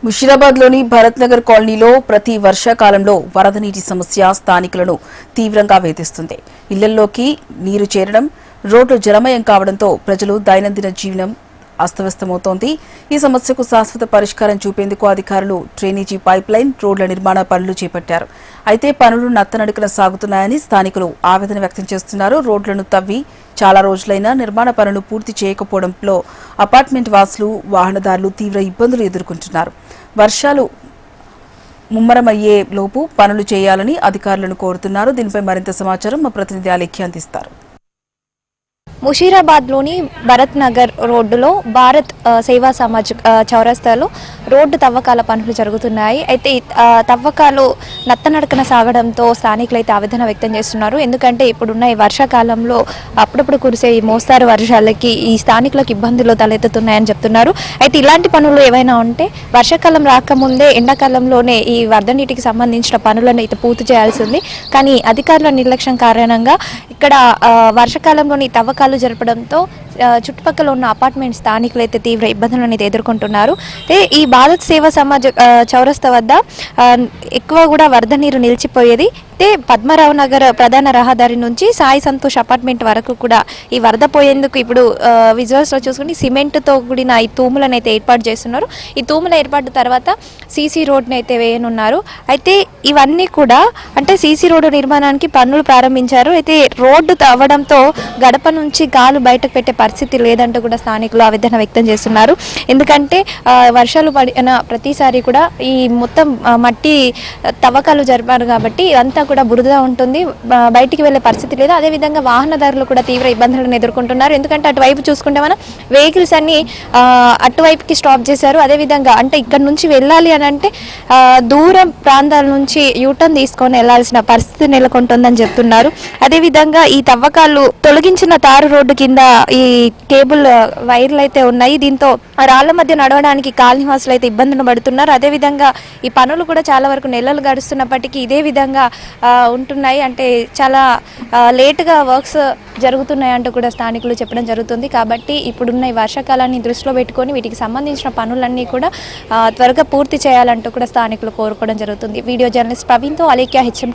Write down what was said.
ముషీరాబాద్లోని భరత్ నగర్ కాలనీలో ప్రతి వర్షాకాలంలో వరద నీటి సమస్య స్థానికులను తీవ్రంగా వేధిస్తుంది. ఇళ్లలోకి నీరు చేరడం, రోడ్లు జలమయం కావడంతో ప్రజలు దైనందిన జీవనం అస్తవ్యస్తమవుతోంది. ఈ సమస్యకు శాశ్వత పరిష్కారం చూపేందుకు అధికారులు డ్రైనేజీ పైప్లైన్, రోడ్ల నిర్మాణ పనులు చేపట్టారు. అయితే పనులు నత్తనడకన సాగుతున్నాయని స్థానికులు ఆవేదన వ్యక్తం చేస్తున్నారు. రోడ్లను తవ్వి చాలా రోజులైనా నిర్మాణ పనులు పూర్తి చేయకపోవడంలో అపార్ట్మెంట్ వాసులు, వాహనదారులు తీవ్ర ఇబ్బందులు ఎదుర్కొంటున్నారు. వర్షాలు ముమ్మరమయ్యే లోపు పనులు చేయాలని అధికారులను కోరుతున్నారు. దీనిపై మరింత సమాచారం మా ప్రతినిధి అలేఖ్య అందిస్తారు. ముషీరాబాద్లోని భరత్ నగర్ రోడ్డులో భారత్ సేవా సమాజ్ చౌరస్తాలో రోడ్డు తవ్వకాల పనులు జరుగుతున్నాయి. అయితే తవ్వకాలు నత్తనడకన సాగడంతో స్థానికులు అయితే ఆవేదన వ్యక్తం చేస్తున్నారు. ఎందుకంటే ఇప్పుడున్న ఈ వర్షాకాలంలో అప్పుడప్పుడు కురిసే ఈ మోస్తారు వర్షాలకి ఈ స్థానికులకు ఇబ్బందులు తలెత్తుతున్నాయని చెప్తున్నారు. అయితే ఇలాంటి పనులు ఏవైనా ఉంటే వర్షాకాలం రాకముందే ఎండాకాలంలోనే ఈ వరద నీటికి సంబంధించిన పనులను అయితే పూర్తి చేయాల్సి ఉంది. కానీ అధికారుల నిర్లక్ష్యం కారణంగా ఇక్కడ వర్షాకాలంలోని తవ్వకాలు జరపడంతో చుట్టుపక్కల ఉన్న అపార్ట్మెంట్ స్థానికులు అయితే తీవ్ర ఇబ్బందులను ఎదుర్కొంటున్నారు. ఈ భారత్ సేవా సమాజ్ చౌరస్తా వద్ద ఎక్కువ కూడా వరద నీరు నిలిచిపోయేది. అయితే పద్మరావు నగర్ ప్రధాన రహదారి నుంచి సాయి సంతోష్ అపార్ట్మెంట్ వరకు కూడా ఈ వరద పోయేందుకు ఇప్పుడు విజువల్స్లో చూసుకుని సిమెంట్తో కూడిన ఈ తూములను అయితే ఏర్పాటు చేస్తున్నారు. ఈ తూముల ఏర్పాటు తర్వాత సీసీ రోడ్ని అయితే వేయనున్నారు. అయితే ఇవన్నీ కూడా అంటే సీసీ రోడ్డు నిర్మాణానికి పనులు ప్రారంభించారు. అయితే రోడ్డు తవ్వడంతో గడప నుంచి కాలు బయటకు పెట్టే పరిస్థితి లేదంటూ కూడా స్థానికులు ఆవేదన వ్యక్తం చేస్తున్నారు. ఎందుకంటే వర్షాలు పడిన ప్రతిసారి కూడా ఈ మొత్తం మట్టి తవ్వకాలు జరిపారు కాబట్టి ఇదంతా కూడా బురద ఉంటుంది, బయటికి వెళ్ళే పరిస్థితి లేదు. అదేవిధంగా వాహనదారులు కూడా తీవ్ర ఇబ్బందులను ఎదుర్కొంటున్నారు. ఎందుకంటే అటువైపు చూసుకుంటే మనం వెహికల్స్ అన్ని అటువైపుకి స్టాప్ చేశారు. అదేవిధంగా అంటే ఇక్కడ నుంచి వెళ్ళాలి అని అంటే దూరం ప్రాంతాల నుంచి యూటర్న్ తీసుకొని వెళ్లాల్సిన పరిస్థితి నెలకొంటుందని చెప్తున్నారు. అదేవిధంగా ఈ తవ్వకాలు తొలగించిన తారు రోడ్డు కింద ఈ కేబుల్ వైర్లు అయితే ఉన్నాయి. దీంతో రాళ్ల మధ్య నడవడానికి కాలనీవాసులు అయితే ఇబ్బందులు పడుతున్నారు. అదేవిధంగా ఈ పనులు కూడా చాలా వరకు నెలలు గడుస్తున్నప్పటికీ ఇదే విధంగా ఉంటున్నాయి. అంటే చాలా లేటుగా వర్క్స్ జరుగుతున్నాయి అంటూ కూడా స్థానికులు చెప్పడం జరుగుతుంది. కాబట్టి ఇప్పుడున్న ఈ వర్షాకాలాన్ని దృష్టిలో పెట్టుకొని వీటికి సంబంధించిన పనులన్నీ కూడా త్వరగా పూర్తి చేయాలంటూ కూడా స్థానికులు కోరుకోవడం జరుగుతుంది. వీడియో జర్నలిస్ట్ ప్రవీణ్తో అలేఖ్య, హెచ్ఎం.